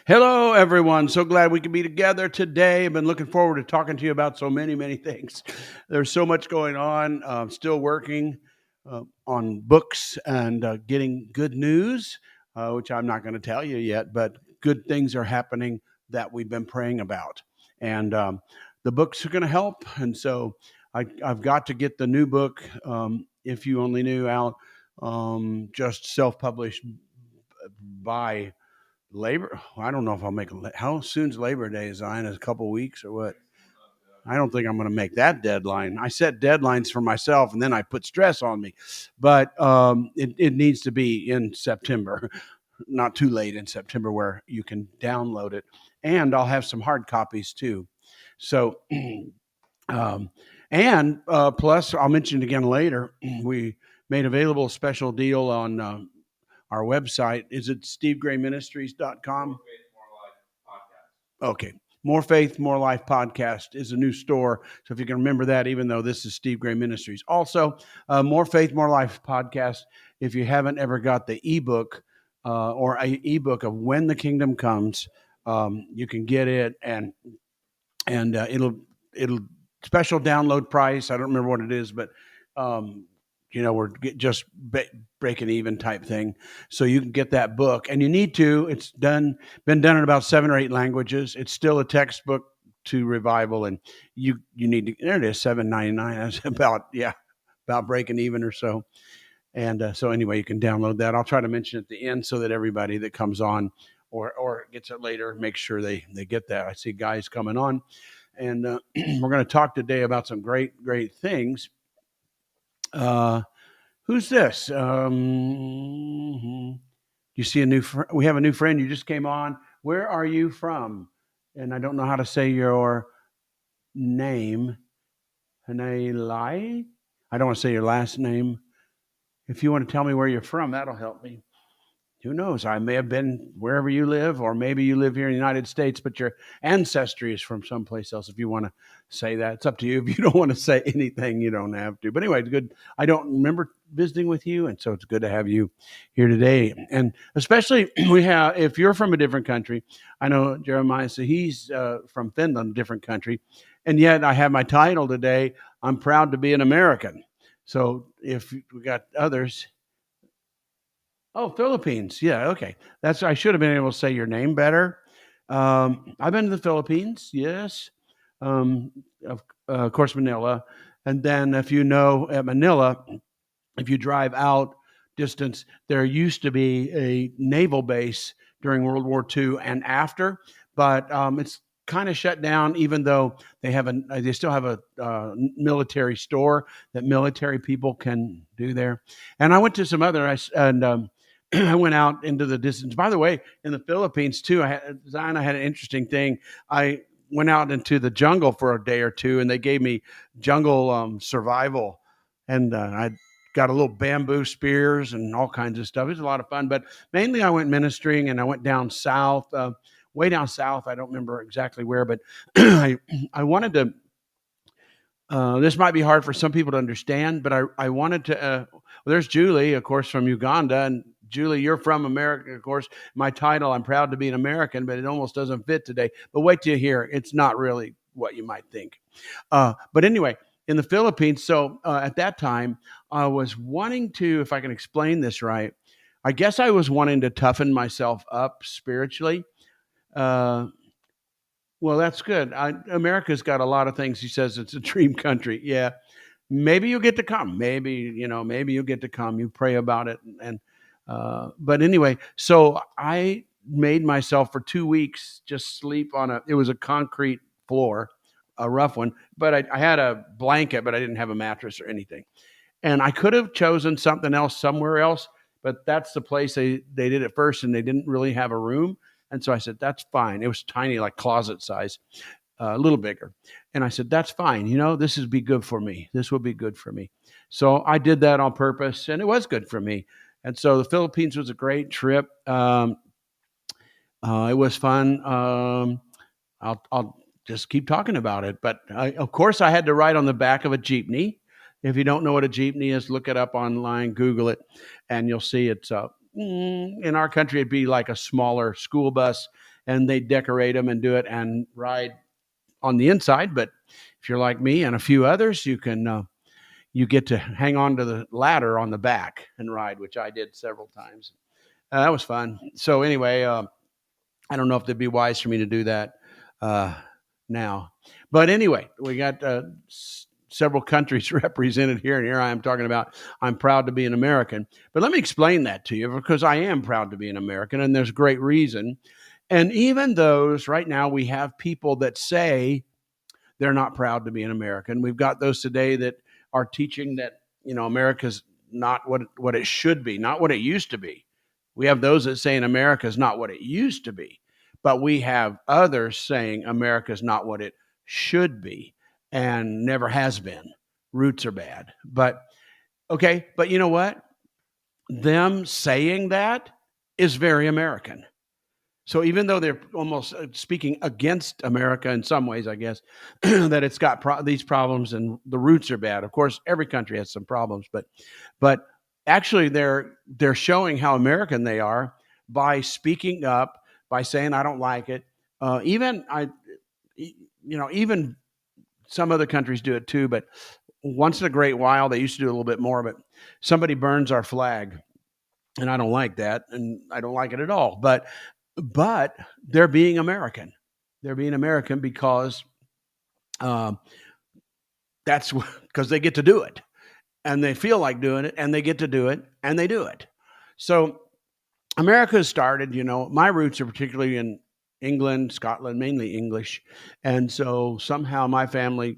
Hello, everyone. So glad we can be together today. I've been looking forward to talking to you about so many things. There's so much going on. Still working on books and getting good news, which I'm not going to tell you yet, but good things are happening that we've been praying about. And the books are going to help. And so I've got to get the new book, If You Only Knew, out, just self published by Labor. I don't know if I'll make. How soon's Labor Day, Zion? Is a couple weeks or what? I don't think I'm going to make that deadline. I set deadlines for myself, and then I put stress on me. But it needs to be in September, not too late in September, where you can download it, and I'll have some hard copies too. So, um, and plus, I'll mention it again later. We made available a special deal on our website. Is it stevegrayministries.com? Okay. More Faith, More Life podcast is a new store. So if you can remember that, even though this is Steve Gray Ministries. Also, More Faith, More Life podcast. If you haven't ever got the ebook or a ebook of When the Kingdom Comes, you can get it, and it'll special download price. I don't remember what it is, but we're just breaking even type thing. So you can get that book, and you need to. It's been done in about 7 or 8 languages. It's still a textbook to revival, and you need to. There it is, $7.99. That's about breaking even or so. And so anyway, you can download that. I'll try to mention it at the end so that everybody that comes on or gets it later, make sure they get that. I see guys coming on, and we're going to talk today about some great things. Who's this? You see a new we have a new friend. You just came on. Where are you from? And I don't know how to say your name. Hanelai? I don't want to say your last name. If you want to tell me where you're from, that'll help me. Who knows? I may have been wherever you live, or maybe you live here in the United States, but your ancestry is from someplace else. If you want to say that, it's up to you. If you don't want to say anything, you don't have to. But anyway, it's good. I don't remember visiting with you, and so it's good to have you here today. And especially if you're from a different country. I know Jeremiah, so he's from Finland, a different country, and yet I have my title today. I'm proud to be an American. So if we got others. Oh, Philippines. Yeah, okay. I should have been able to say your name better. I've been to the Philippines, yes. Um, of course, Manila. And then if you know at Manila, if you drive out distance, there used to be a naval base during World War II and after, but it's kind of shut down. Even though they still have a military store that military people can do there. And I went to some other I went out into the distance. By the way, in the Philippines too, I had an interesting thing. I went out into the jungle for a day or two, and they gave me jungle survival, and I got a little bamboo spears and all kinds of stuff. It was a lot of fun, but mainly I went ministering, and I went down south, way down south. I don't remember exactly where, but I wanted to. This might be hard for some people to understand, but I wanted to. Well, there's Julie, of course, from Uganda, and Julie, you're from America, of course. My title, I'm proud to be an American, but it almost doesn't fit today. But wait till you hear. It's not really what you might think. But anyway, in the Philippines, so at that time, I was wanting to, if I can explain this right, I guess I was wanting to toughen myself up spiritually. Uh, well, that's good. America's got a lot of things. He says it's a dream country. Yeah, maybe you'll get to come. Maybe you'll get to come. You pray about it, and but anyway, so I made myself for 2 weeks just sleep on it was a concrete floor, a rough one, but I had a blanket, but I didn't have a mattress or anything. And I could have chosen something else somewhere else, but that's the place they did it first, and they didn't really have a room. And so I said, that's fine. It was tiny, like closet size. a little bigger. And I said, that's fine. This would be good for me. This will be good for me. So I did that on purpose, and it was good for me. And so the Philippines was a great trip. It was fun. I'll just keep talking about it. But of course, I had to ride on the back of a jeepney. If you don't know what a jeepney is, look it up online, Google it, and you'll see it's in our country, it'd be like a smaller school bus, and they decorate them and do it and ride on the inside. But if you're like me and a few others, you get to hang on to the ladder on the back and ride, which I did several times. That was fun. So anyway, I don't know if it'd be wise for me to do that now. But anyway, we got several countries represented here, and here I am talking about I'm proud to be an American. But let me explain that to you, because I am proud to be an American, and there's great reason. And even those, right now, we have people that say they're not proud to be an American. We've got those today that are teaching that, America's not what it should be, not what it used to be. We have those that say America's not what it used to be, but we have others saying America's not what it should be and never has been. Roots are bad. But okay, but you know what? Them saying that is very American. So even though they're almost speaking against America in some ways, I guess, that it's got these problems and the roots are bad. Of course, every country has some problems, but actually they're showing how American they are by speaking up, by saying I don't like it. Even some other countries do it too, but once in a great while they used to do a little bit more. But somebody burns our flag, and I don't like that, and I don't like it at all. But they're being American. They're being American because that's because they get to do it, and they feel like doing it, and they get to do it, and they do it. So America started, my roots are particularly in England, Scotland, mainly English. And so somehow my family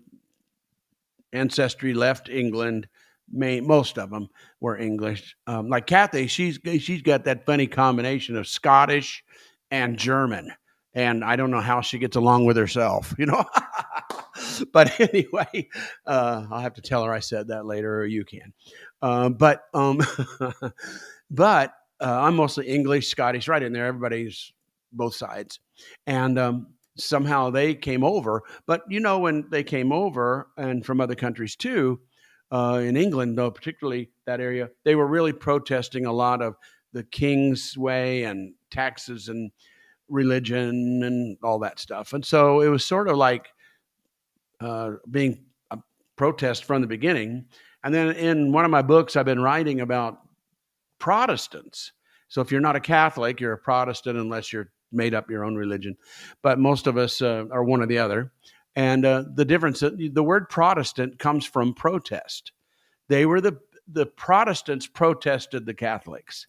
ancestry left England. Most of them were English. Like Kathy, she's got that funny combination of Scottish and German. And I don't know how she gets along with herself, But anyway, I'll have to tell her I said that later, or you can. But I'm mostly English, Scottish, right in there. Everybody's both sides. And somehow they came over. But, when they came over, and from other countries too, in England, though, particularly that area, they were really protesting a lot of the king's way and taxes and religion and all that stuff. And so it was sort of like being a protest from the beginning. And then in one of my books, I've been writing about Protestants. So if you're not a Catholic, you're a Protestant unless you're made up your own religion. But most of us are one or the other. And the difference, the word Protestant comes from protest. They were the Protestants protested the Catholics.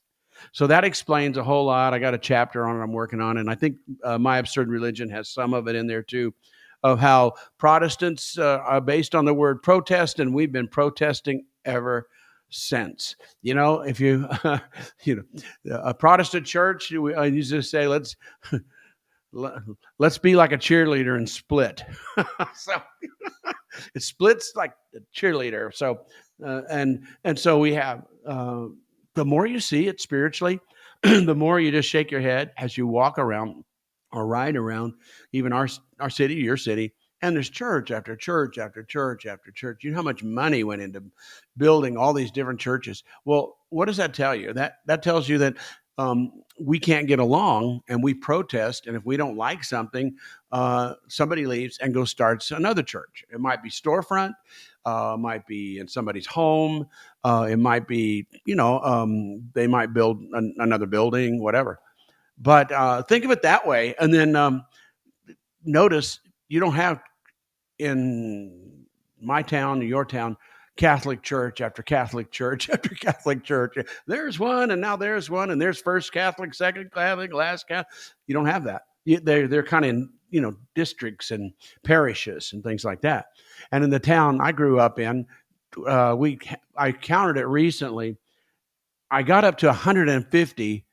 So that explains a whole lot. I got a chapter on it I'm working on, and I think My Absurd Religion has some of it in there too, of how Protestants are based on the word protest, and we've been protesting ever since. If you, a Protestant church, I used to say, let's be like a cheerleader and split. So it splits like a cheerleader. So and so we have the more you see it spiritually, the more you just shake your head as you walk around or ride around, even our city, your city, and there's church after church after church after church. You know how much money went into building all these different churches. Well, what does that tell you? That tells you that we can't get along, and we protest. And if we don't like something, somebody leaves and goes starts another church. It might be storefront, might be in somebody's home. It might be, they might build another building, whatever. But think of it that way. And then notice you don't have in my town, your town, Catholic church after Catholic church after Catholic church. There's one, and now there's one, and there's first Catholic, second Catholic, last Catholic. You don't have that. They're kind of in, districts and parishes and things like that. And in the town I grew up in, I counted it recently. I got up to 150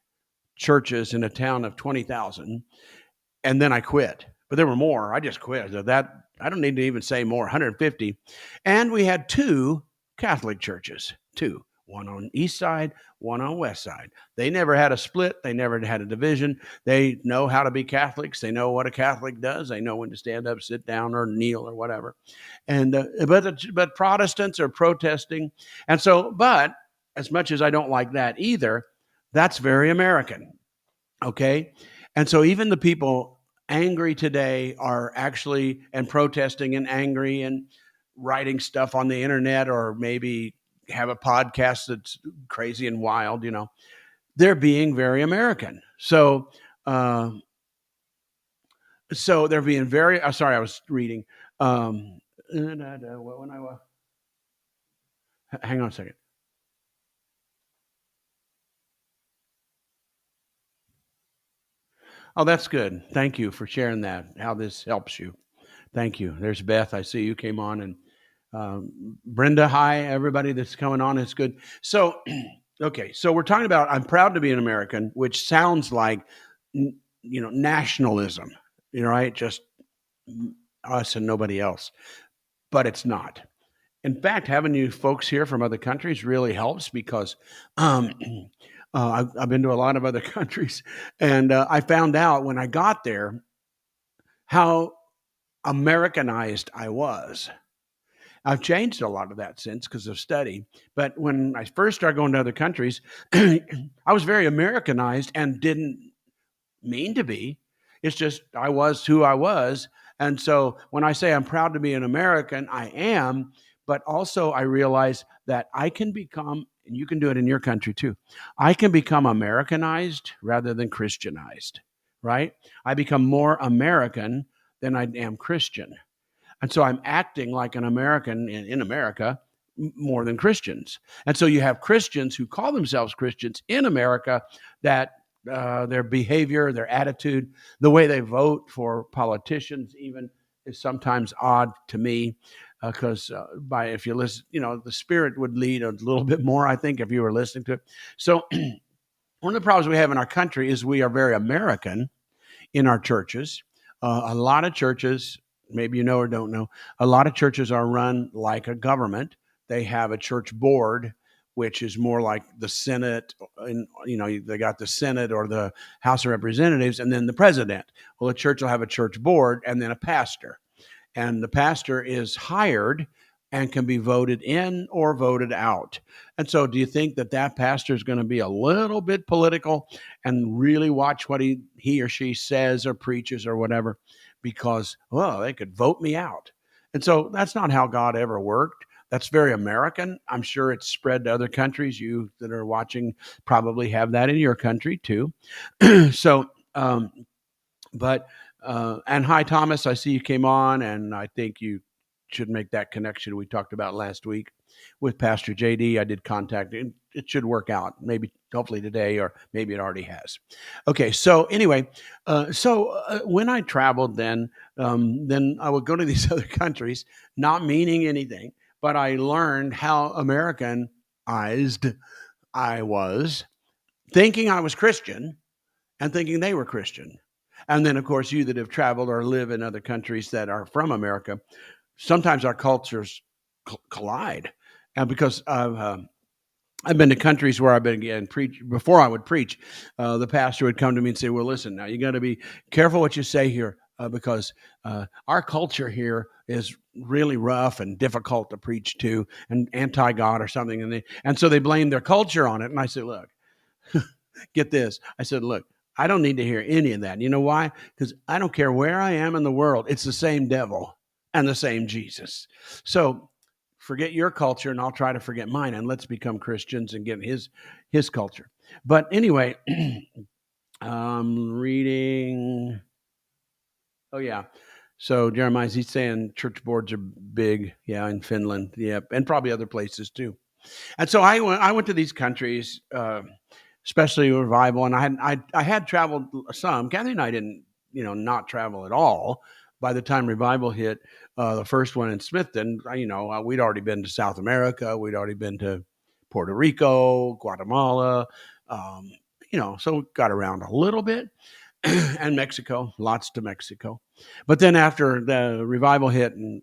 churches in a town of 20,000, and then I quit but there were more. I just quit. So that I don't need to even say more. 150, and we had two Catholic churches. Two, one on east side, one on west side. They never had a split. They never had a division. They know how to be Catholics. They know what a Catholic does. They know when to stand up, sit down, or kneel, or whatever. And but Protestants are protesting, and so but as much as I don't like that either, that's very American. Okay. And so even the people angry today are actually and protesting and angry and writing stuff on the internet or maybe have a podcast that's crazy and wild, they're being very American. Uh, so they're being very, sorry, I was reading. When hang on a second. Oh, that's good. Thank you for sharing that, how this helps you. Thank you. There's Beth. I see you came on. And Brenda, hi, everybody that's coming on. It's good. So, okay. So we're talking about I'm proud to be an American, which sounds like, nationalism, right? Just us and nobody else. But it's not. In fact, having you folks here from other countries really helps because um, I've been to a lot of other countries, and I found out when I got there how Americanized I was. I've changed a lot of that since because of study. But when I first started going to other countries, I was very Americanized and didn't mean to be. It's just I was who I was. And so when I say I'm proud to be an American, I am. But also, I realize that I can become, and you can do it in your country too, I can become Americanized rather than Christianized, right? I become more American than I am Christian. And so I'm acting like an American in America more than Christians. And so you have Christians who call themselves Christians in America that their behavior, their attitude, the way they vote for politicians, even is sometimes odd to me because by if you listen, the Spirit would lead a little bit more. I think if you were listening to it. So one of the problems we have in our country is we are very American in our churches. A lot of churches, maybe you know or don't know, a lot of churches are run like a government. They have a church board, which is more like the Senate, and they got the Senate or the House of Representatives, and then the president. Well, a church will have a church board and then a pastor, and the pastor is hired and can be voted in or voted out. And so, do you think that pastor is going to be a little bit political and really watch what he or she says or preaches or whatever? Because, well, they could vote me out. And so that's not how God ever worked. That's very American. I'm sure it's spread to other countries. You that are watching probably have that in your country too. so, but and hi Thomas, I see you came on, and I think you should make that connection we talked about last week with Pastor JD. I did contact him. It should work out, maybe hopefully today, or maybe it already has. Okay, so anyway, when I traveled, then I would go to these other countries, not meaning anything, but I learned how Americanized I was, thinking I was Christian and thinking they were Christian. And then, of course, you that have traveled or live in other countries that are from America, sometimes our cultures collide. And because I've been to countries where I've been again preach before I would preach, the pastor would come to me and say, "Well, listen, now you got to be careful what you say here because our culture here is really rough and difficult to preach to, and anti-God or something." And so they blame their culture on it. And I said, "Look, get this." I said, "Look, I don't need to hear any of that. You know why? Because I don't care where I am in the world. It's the same devil and the same Jesus. So forget your culture and I'll try to forget mine, and let's become Christians and get his culture." But anyway, I'm reading. Oh yeah. So Jeremiah, he's saying church boards are big, yeah, in Finland, yeah, and probably other places too. And so I went to these countries, especially revival, and I had traveled some. Kathy and I didn't, not travel at all. By the time revival hit, the first one in Smithton, we'd already been to South America, we'd already been to Puerto Rico, Guatemala, so got around a little bit, and Mexico, lots to Mexico. But then after the revival hit, and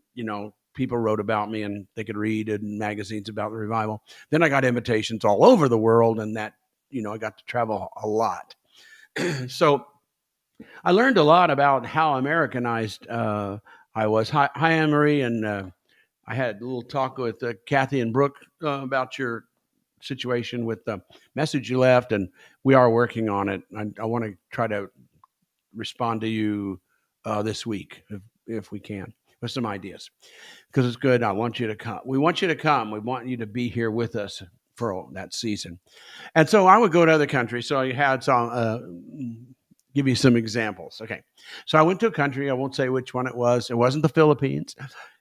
people wrote about me, and they could read in magazines about the revival. Then I got invitations all over the world, and that I got to travel a lot. So I learned a lot about how Americanized I was. Hi, Anne Marie, and I had a little talk with Kathy and Brooke about your situation with the message you left, and we are working on it. I want to try to respond to you this week if we can with some ideas, because it's good. I want you to come. We want you to come. We want you to be here with us for that season. And so I would go to other countries. So I had some, give you some examples. Okay. So I went to a country. I won't say which one it was. It wasn't the Philippines.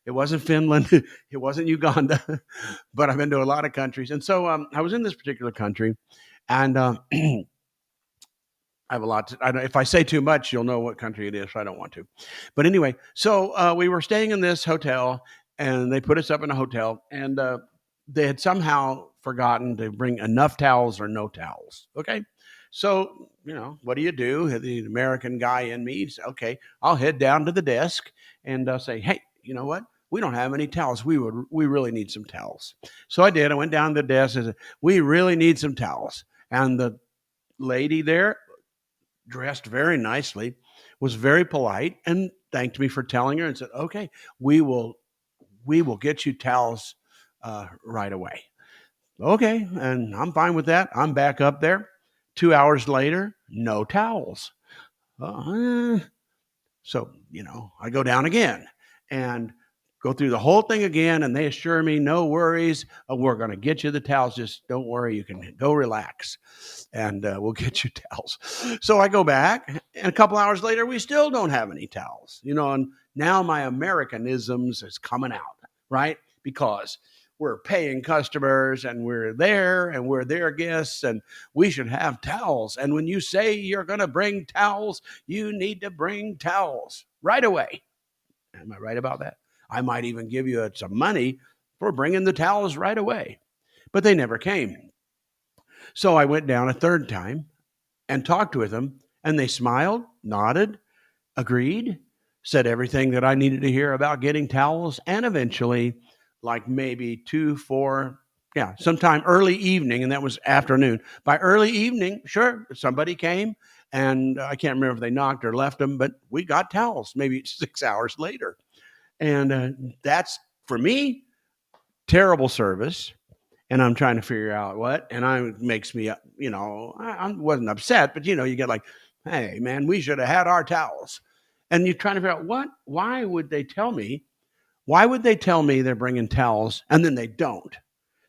It wasn't Finland. It wasn't Uganda. But I've been to a lot of countries. And so I was in this particular country. And I have a lot to, if I say too much, you'll know what country it is. So I don't want to. But anyway, so we were staying in this hotel, and they put us up in a hotel. And they had somehow forgotten to bring enough towels or no towels. Okay. So, what do? The American guy in me said, okay, I'll head down to the desk and say, hey, you know what? We don't have any towels. We really need some towels. So I did. I went down to the desk and said, we really need some towels. And the lady there, dressed very nicely, was very polite and thanked me for telling her and said, okay, we will get you towels right away. Okay, and I'm fine with that. I'm back up there. 2 hours later, no towels. So, I go down again and go through the whole thing again, and they assure me, no worries, we're going to get you the towels. Just don't worry, you can go relax, and we'll get you towels. So I go back, and a couple hours later, we still don't have any towels. And now my Americanisms is coming out, right? Because we're paying customers, and we're there, and we're their guests, and we should have towels. And when you say you're going to bring towels, you need to bring towels right away. Am I right about that? I might even give you some money for bringing the towels right away. But they never came. So I went down a third time and talked with them, and they smiled, nodded, agreed, said everything that I needed to hear about getting towels, and eventually, like maybe 2, 4, sometime early evening, and that was afternoon. By early evening, sure, somebody came, and I can't remember if they knocked or left them, but we got towels maybe 6 hours later. And that's, for me, terrible service. And I'm trying to figure out what, and it makes me, I wasn't upset, but you get like, hey, man, we should have had our towels. And you're trying to figure out why would they tell me? Why would they tell me they're bringing towels and then they don't?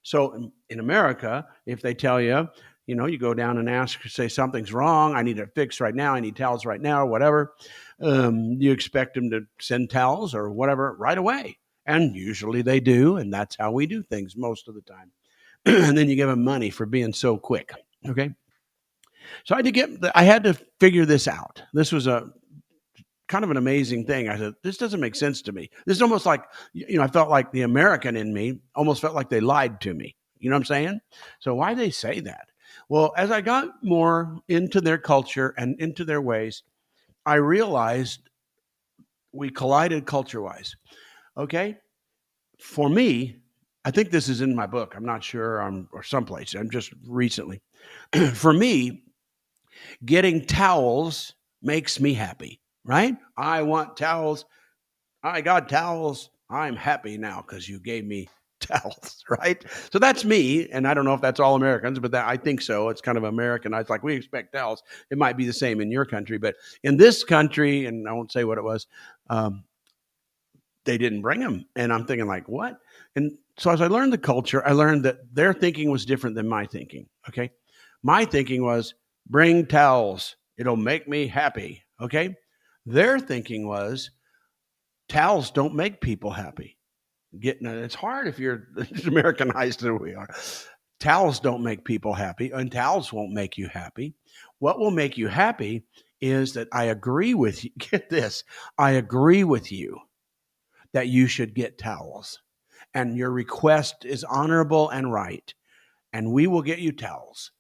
So in America, if they tell you, you go down and ask, say something's wrong, I need it fixed right now, I need towels right now, or whatever, you expect them to send towels or whatever right away. And usually they do, and that's how we do things most of the time. And then you give them money for being so quick. Okay. So I had to figure this out. This was a kind of an amazing thing. I said, this doesn't make sense to me. This is almost like, I felt like the American in me almost felt like they lied to me. You know what I'm saying? So why they say that? Well, as I got more into their culture and into their ways, I realized we collided culture-wise. Okay. For me, I think this is in my book. I'm not sure, or someplace. I'm just recently. For me, getting towels makes me happy, right? I want towels. I got towels. I'm happy now because you gave me towels, right? So that's me. And I don't know if that's all Americans, but I think so. It's kind of Americanized. Like, we expect towels. It might be the same in your country, but in this country, and I won't say what it was, they didn't bring them. And I'm thinking, like, what? And so as I learned the culture, I learned that their thinking was different than my thinking. Okay. My thinking was, bring towels. It'll make me happy. Okay. Their thinking was, towels don't make people happy. It's hard if you're as Americanized as we are. Towels don't make people happy, and towels won't make you happy. What will make you happy is that I agree with you. Get this. I agree with you that you should get towels, and your request is honorable and right, and we will get you towels,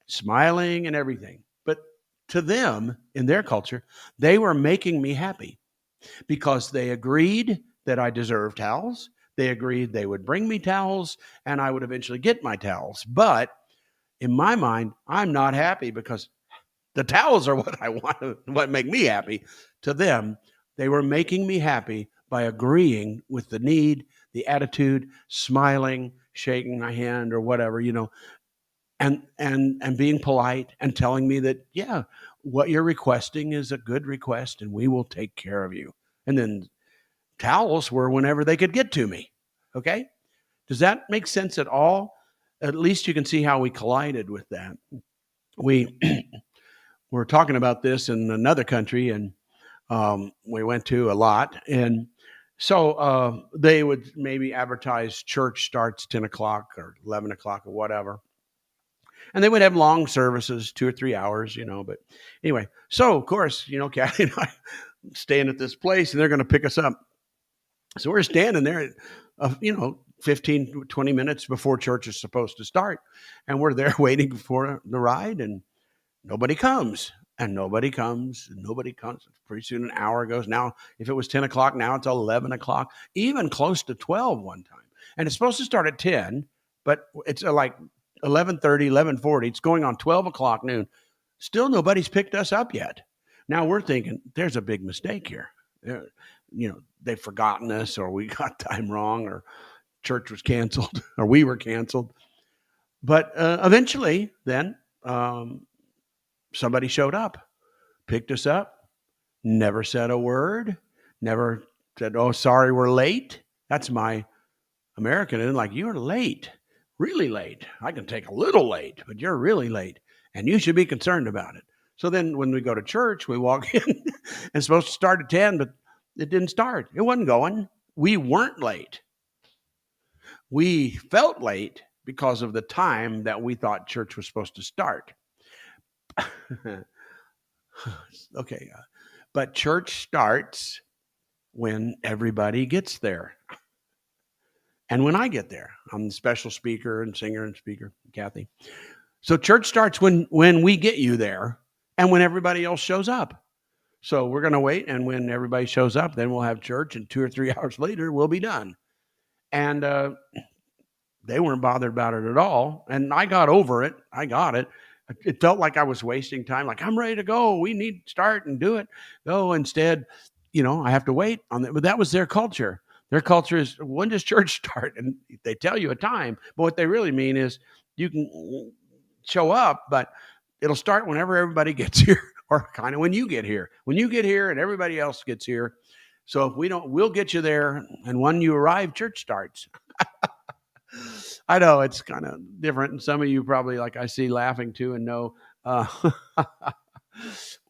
smiling and everything. But to them, in their culture, they were making me happy. because they agreed that I deserved towels. They agreed they would bring me towels and I would eventually get my towels. But in my mind, I'm not happy because the towels are what I want, what make me happy. To them, they were making me happy by agreeing with the need, the attitude, smiling, shaking my hand or whatever, and being polite and telling me that, yeah, what you're requesting is a good request and we will take care of you. And then towels were whenever they could get to me. Okay? Does that make sense at all? At least you can see how we collided with that. We were talking about this in another country, and we went to a lot. And so they would maybe advertise church starts 10 o'clock or 11 o'clock or whatever. And they would have long services, 2 or 3 hours, But anyway, so of course, Kathy and I staying at this place, and they're going to pick us up. So we're standing there, 15, 20 minutes before church is supposed to start. And we're there waiting for the ride, and nobody comes. And nobody comes, and nobody comes. Pretty soon an hour goes. Now, if it was 10 o'clock, now it's 11 o'clock, even close to 12 one time. And it's supposed to start at 10, but it's like 11:30, 11:40. It's going on 12 o'clock noon. Still nobody's picked us up yet. Now we're thinking there's a big mistake here. They've forgotten us, or we got time wrong, or church was canceled, or we were canceled. But eventually, then somebody showed up, picked us up, never said a word, never said, "Oh, sorry, we're late." That's my American, and like, you're late, really late. I can take a little late, but you're really late, and you should be concerned about it. So then when we go to church, we walk in, and it's supposed to start at 10, but it didn't start. It wasn't going. We weren't late. We felt late because of the time that we thought church was supposed to start. Okay. But church starts when everybody gets there. And when I get there, I'm the special speaker and singer and speaker, Kathy. So church starts when we get you there and when everybody else shows up. So we're going to wait, and when everybody shows up, then we'll have church, and 2 or 3 hours later, we'll be done. And they weren't bothered about it at all, and I got over it. I got it. It felt like I was wasting time, like, I'm ready to go. We need to start and do it. No, instead, I have to wait on it. But that was their culture. Their culture is, when does church start? And they tell you a time, but what they really mean is you can show up, but it'll start whenever everybody gets here, or kind of when you get here. When you get here and everybody else gets here. So if we don't, we'll get you there, and when you arrive, church starts. I know it's kind of different, and some of you probably, like I see, laughing too, and know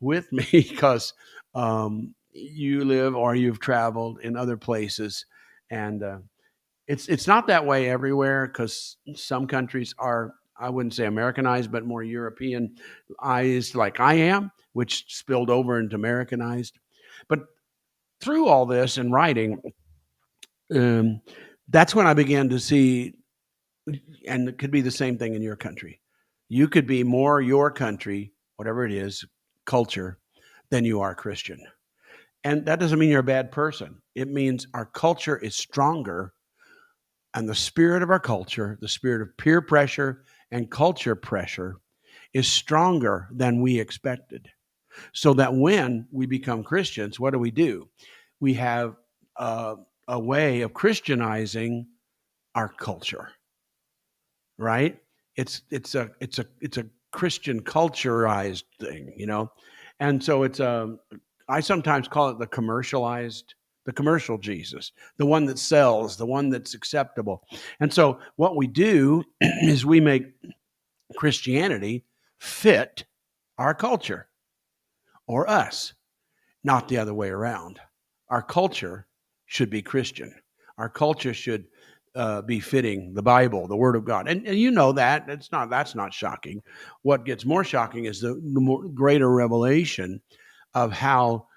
with me because you live or you've traveled in other places, and it's not that way everywhere, because some countries are, I wouldn't say Americanized, but more Europeanized, like I am, which spilled over into Americanized. But through all this and writing, that's when I began to see, and it could be the same thing in your country. You could be more your country, whatever it is, culture, than you are Christian. And that doesn't mean you're a bad person. It means our culture is stronger, and the spirit of our culture, the spirit of peer pressure and culture pressure, is stronger than we expected. So that when we become Christians, what do? We have a way of Christianizing our culture, right? It's a Christian culturized thing, and so it's I sometimes call it the commercial Jesus, the one that sells, the one that's acceptable. And so what we do is we make Christianity fit our culture, or us, not the other way around. Our culture should be Christian. Our culture should be fitting the Bible, the Word of God. And you know that. That's not shocking. What gets more shocking is the more greater revelation of how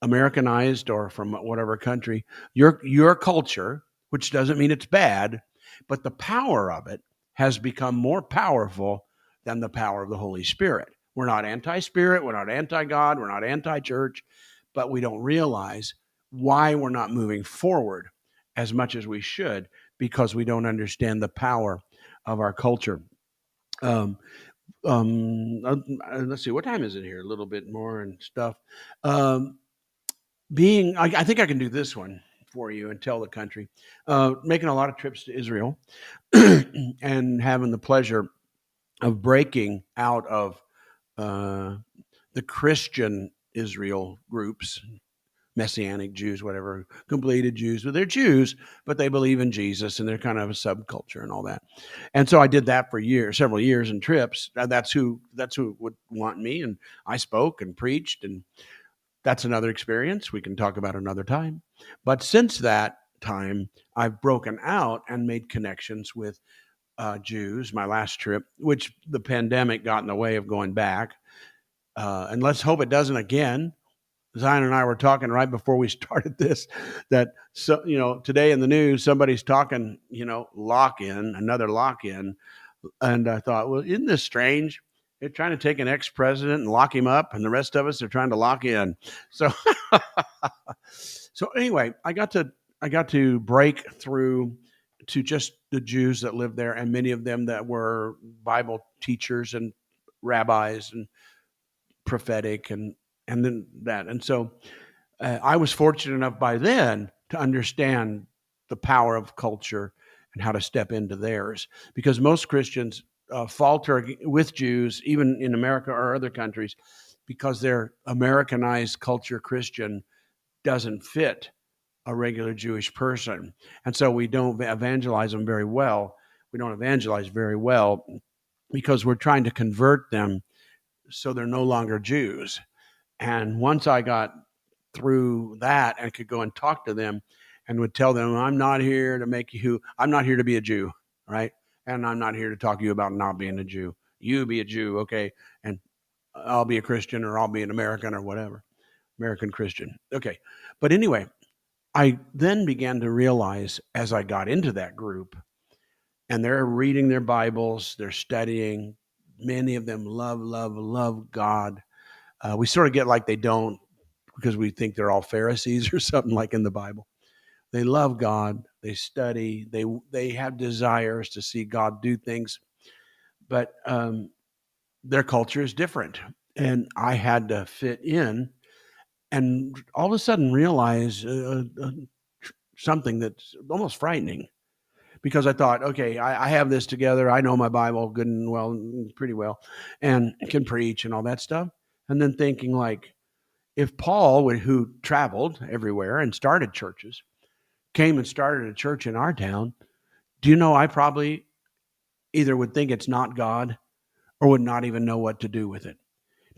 Americanized, or from whatever country, your culture, which doesn't mean it's bad, but the power of it has become more powerful than the power of the Holy Spirit. We're not anti-spirit, we're not anti-God, we're not anti-church, but we don't realize why we're not moving forward as much as we should, because we don't understand the power of our culture. Um, let's see, what time is it here? A little bit more and stuff. Um, I think I can do this one for you and tell the country. Making a lot of trips to Israel and having the pleasure of breaking out of uh, the Christian Israel groups, Messianic Jews, whatever, completed Jews, but they're Jews, but they believe in Jesus and they're kind of a subculture and all that. And so I did that for years, several years in trips. That's who would want me, and I spoke and preached, and that's another experience we can talk about another time. But since that time, I've broken out and made connections with Jews. My last trip, which the pandemic got in the way of going back, and let's hope it doesn't again. Zion and I were talking right before we started this that, so today in the news somebody's talking another lock in, and I thought, well, isn't this strange? They're trying to take an ex-president and lock him up, and the rest of us are trying to lock in. So so anyway, I got to break through to just the Jews that lived there, and many of them that were Bible teachers and rabbis and prophetic and then that. And so I was fortunate enough by then to understand the power of culture and how to step into theirs, because most Christians falter with Jews, even in America or other countries, because their Americanized culture Christian doesn't fit a regular Jewish person. And so we don't evangelize them very well. We don't evangelize very well because we're trying to convert them so they're no longer Jews. And once I got through that and could go and talk to them and would tell them, I'm not here to be a Jew, right? And I'm not here to talk to you about not being a Jew. You be a Jew, okay? And I'll be a Christian, or I'll be an American, or whatever. American Christian. Okay. But anyway, I then began to realize as I got into that group, and they're reading their Bibles, they're studying, many of them love God. We sort of get like they don't, because we think they're all Pharisees or something like in the Bible. They love God, they study, they have desires to see God do things, but their culture is different. And I had to fit in, and all of a sudden realize something that's almost frightening, because I thought, okay, I have this together. I know my Bible good and well, pretty well, and can preach and all that stuff. And then thinking, like, if Paul, who traveled everywhere and started churches, came and started a church in our town, do you know I probably either would think it's not God or would not even know what to do with it?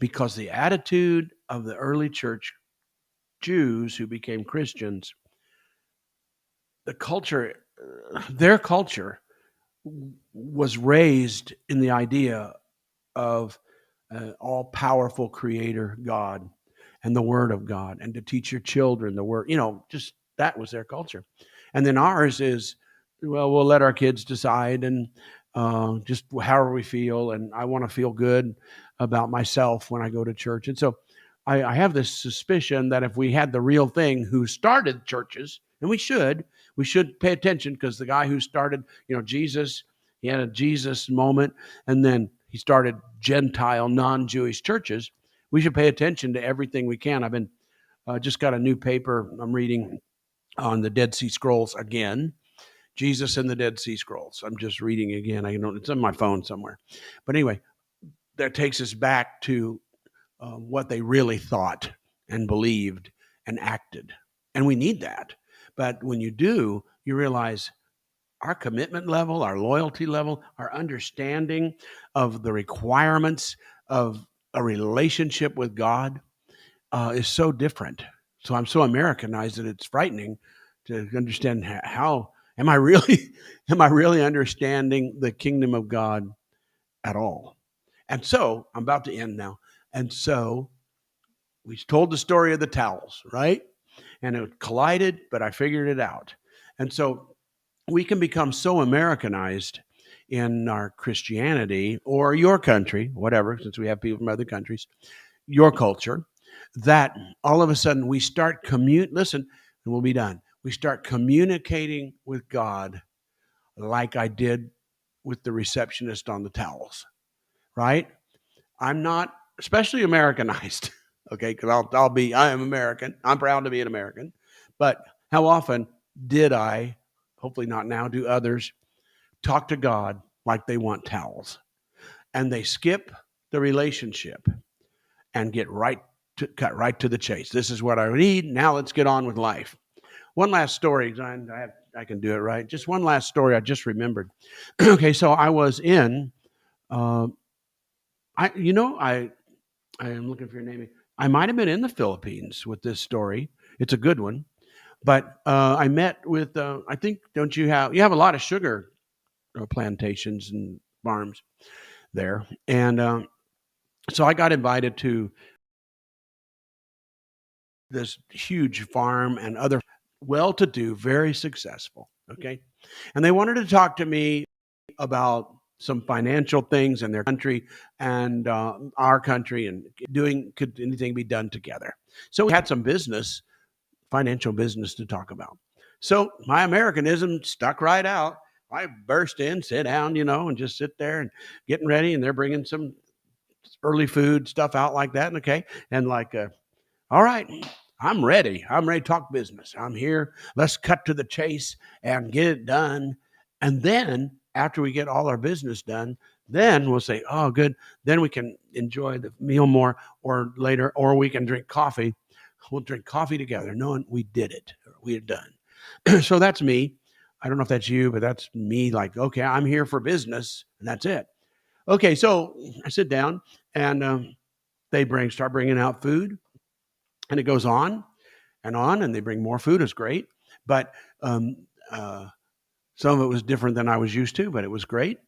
Because the attitude of the early church Jews who became Christians, their culture was raised in the idea of all-powerful creator God and the Word of God, and to teach your children the Word. Just that was their culture. And then ours is, well, we'll let our kids decide, and just however we feel, and I want to feel good about myself when I go to church. And so I have this suspicion that if we had the real thing who started churches, and we should pay attention, because the guy who started, Jesus, he had a Jesus moment, and then he started Gentile, non-Jewish churches. We should pay attention to everything we can. I've been just got a new paper I'm reading on the Dead Sea Scrolls again. Jesus and the Dead Sea Scrolls. I'm just reading again. It's on my phone somewhere. But anyway, that takes us back to what they really thought and believed and acted. And we need that. But when you do, you realize our commitment level, our loyalty level, our understanding of the requirements of a relationship with God is so different. So I'm so Americanized that it's frightening to understand how am I really understanding the kingdom of God at all. And so I'm about to end now. And so we told the story of the towels, right? And it collided, but I figured it out. And so we can become so Americanized in our Christianity, or your country, whatever, since we have people from other countries, your culture, that all of a sudden we start listen, and we'll be done. We start communicating with God like I did with the receptionist on the towels, right? I'm not especially Americanized, okay? Because I am American. I'm proud to be an American. But how often did I, hopefully not now, do others talk to God like they want towels? And they skip the relationship and cut right to the chase. This is what I need. Now let's get on with life. One last story. I can do it right. Just one last story I just remembered. Okay, so I was in, uh, I am looking for your name. I might have been in the Philippines with this story. It's a good one. But I met with, I think, don't you have a lot of sugar plantations and farms there. And so I got invited to this huge farm and other well-to-do, very successful. Okay. And they wanted to talk to me about some financial things in their country and our country and could anything be done together? So we had some financial business to talk about. So my Americanism stuck right out. I burst in, sit down, and just sit there and getting ready. And they're bringing some early food stuff out like that. And okay. And like, all right, I'm ready. I'm ready to talk business. I'm here. Let's cut to the chase and get it done. And then after we get all our business done, then we'll say, oh, good. Then we can enjoy the meal more or later, or we can drink coffee. We'll drink coffee together knowing we did it. We are done. So that's me. I don't know if that's you, but that's me. Like, okay, I'm here for business and that's it. Okay, so I sit down and they start bringing out food. And it goes on, and they bring more food. It's great, but um, uh, some of it was different than I was used to, but it was great.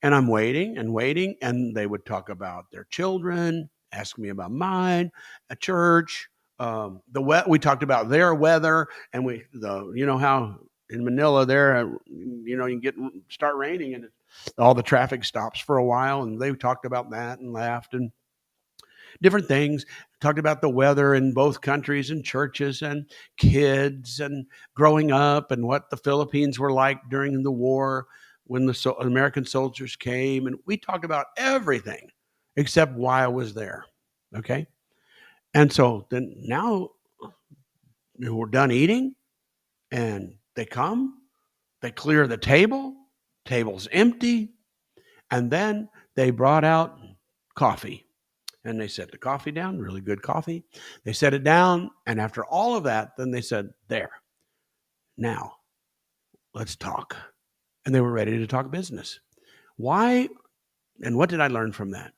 And I'm waiting and waiting, and they would talk about their children, ask me about mine, a church. We talked about their weather, and how in Manila there, you can start raining, and all the traffic stops for a while, and they talked about that and laughed and different things, talked about the weather in both countries and churches and kids and growing up and what the Philippines were like during the war when the American soldiers came. And we talked about everything except why I was there. Okay. And so then now we're done eating and they come, they clear the table's empty. And then they brought out coffee. And they set the coffee down, really good coffee. They set it down. And after all of that, then they said, there, now let's talk. And they were ready to talk business. Why? And what did I learn from that?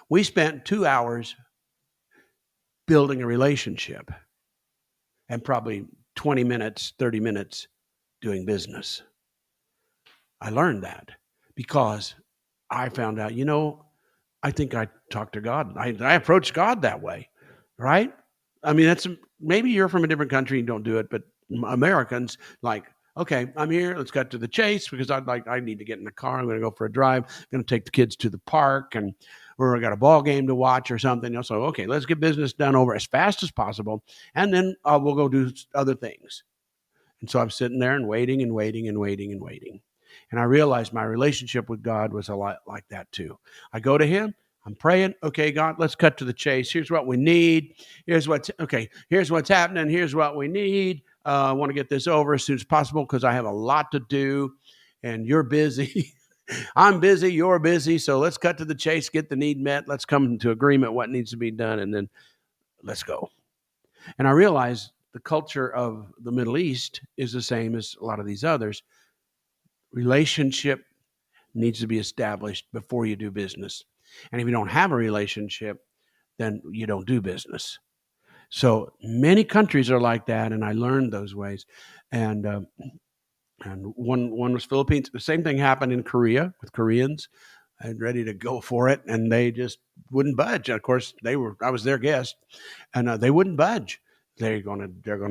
We spent 2 hours building a relationship and probably 20 minutes, 30 minutes doing business. I learned that because I found out, I think I talked to God. I approached God that way, right? I mean, maybe you're from a different country and don't do it, but Americans like, okay, I'm here. Let's cut to the chase because I need to get in the car. I'm going to go for a drive. I'm going to take the kids to the park and I got a ball game to watch or something. So, okay, let's get business done over as fast as possible. And then we'll go do other things. And so I'm sitting there and waiting and waiting and waiting and waiting. And I realized my relationship with God was a lot like that too. I go to him, I'm praying, okay, God, let's cut to the chase. Here's what we need. Here's what's happening. Here's what we need. I want to get this over as soon as possible because I have a lot to do and you're busy. I'm busy, you're busy. So let's cut to the chase, get the need met. Let's come into agreement what needs to be done and then let's go. And I realized the culture of the Middle East is the same as a lot of these others. Relationship needs to be established before you do business. And if you don't have a relationship, then you don't do business. So many countries are like that, and I learned those ways. And one was Philippines. The same thing happened in Korea with Koreans. I was ready to go for it, and they just wouldn't budge. And of course, I was their guest, and they wouldn't budge. They're gonna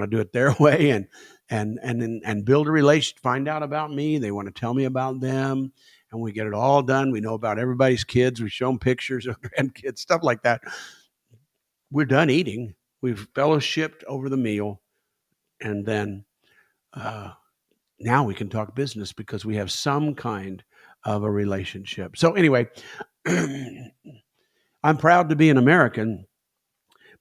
do it their way, and build a relation. Find out about me. They want to tell me about them, and we get it all done. We know about everybody's kids. We show them pictures of grandkids, stuff like that. We're done eating. We've fellowshipped over the meal. And then uh, now we can talk business because we have some kind of a relationship. So, anyway, I'm proud to be an American,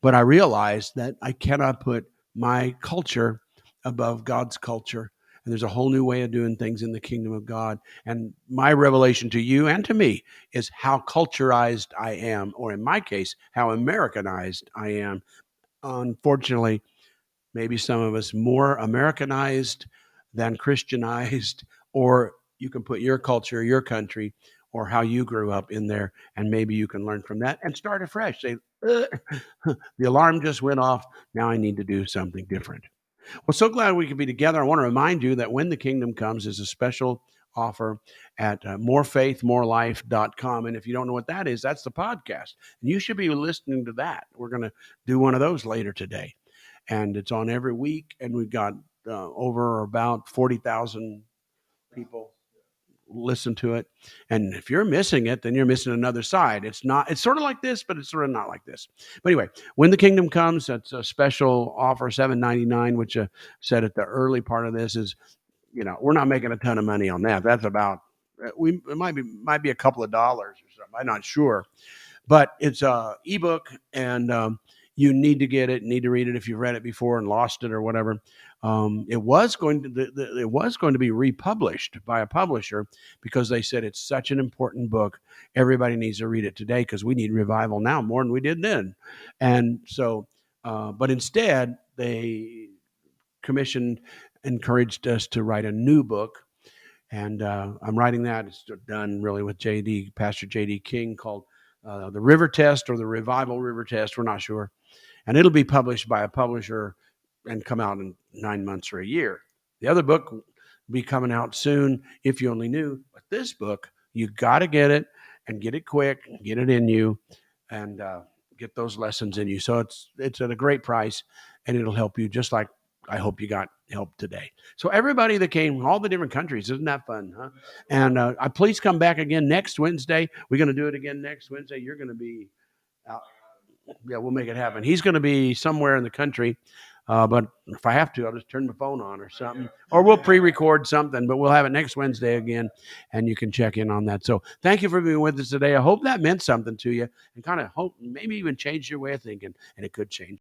but I realize that I cannot put my culture above God's culture. And there's a whole new way of doing things in the kingdom of God. And my revelation to you and to me is how culturized I am, or in my case, how Americanized I am. Unfortunately, maybe some of us more Americanized than Christianized, or you can put your culture, your country, or how you grew up in there, and maybe you can learn from that and start afresh. Say, the alarm just went off. Now I need to do something different. Well, so glad we could be together. I want to remind you that When the Kingdom Comes is a special offer at morefaithmorelife.com. And if you don't know what that is, that's the podcast. And you should be listening to that. We're going to do one of those later today. And it's on every week. And we've got over about 40,000 people listen to it. And if you're missing it, then you're missing another side. It's sort of like this, but it's sort of not like this. But anyway, When the Kingdom Comes, that's a special offer, $7.99, which said at the early part of this is, we're not making a ton of money on that. That's about, it might be a couple of dollars or something. I'm not sure, but it's a ebook, and you need to get it, need to read it if you've read it before and lost it or whatever. It was going to be republished by a publisher because they said it's such an important book. Everybody needs to read it today because we need revival now more than we did then. And so, but instead, they encouraged us to write a new book. And I'm writing that. It's done really with Pastor J.D. King, called The River Test or the Revival River Test. We're not sure. And it'll be published by a publisher and come out in 9 months or a year. The other book will be coming out soon, If You Only Knew. But this book, you got to get it, and get it quick, get it in you, and get those lessons in you. So it's at a great price, and it'll help you, just like I hope you got help today. So everybody that came from all the different countries, isn't that fun, huh? And please come back again next Wednesday. We're going to do it again next Wednesday. You're going to be out. Yeah, we'll make it happen. He's going to be somewhere in the country, but if I have to, I'll just turn my phone on or something, or we'll pre-record something. But we'll have it next Wednesday again, and you can check in on that. So thank you for being with us today. I hope that meant something to you, and kind of hope maybe even changed your way of thinking, and it could change.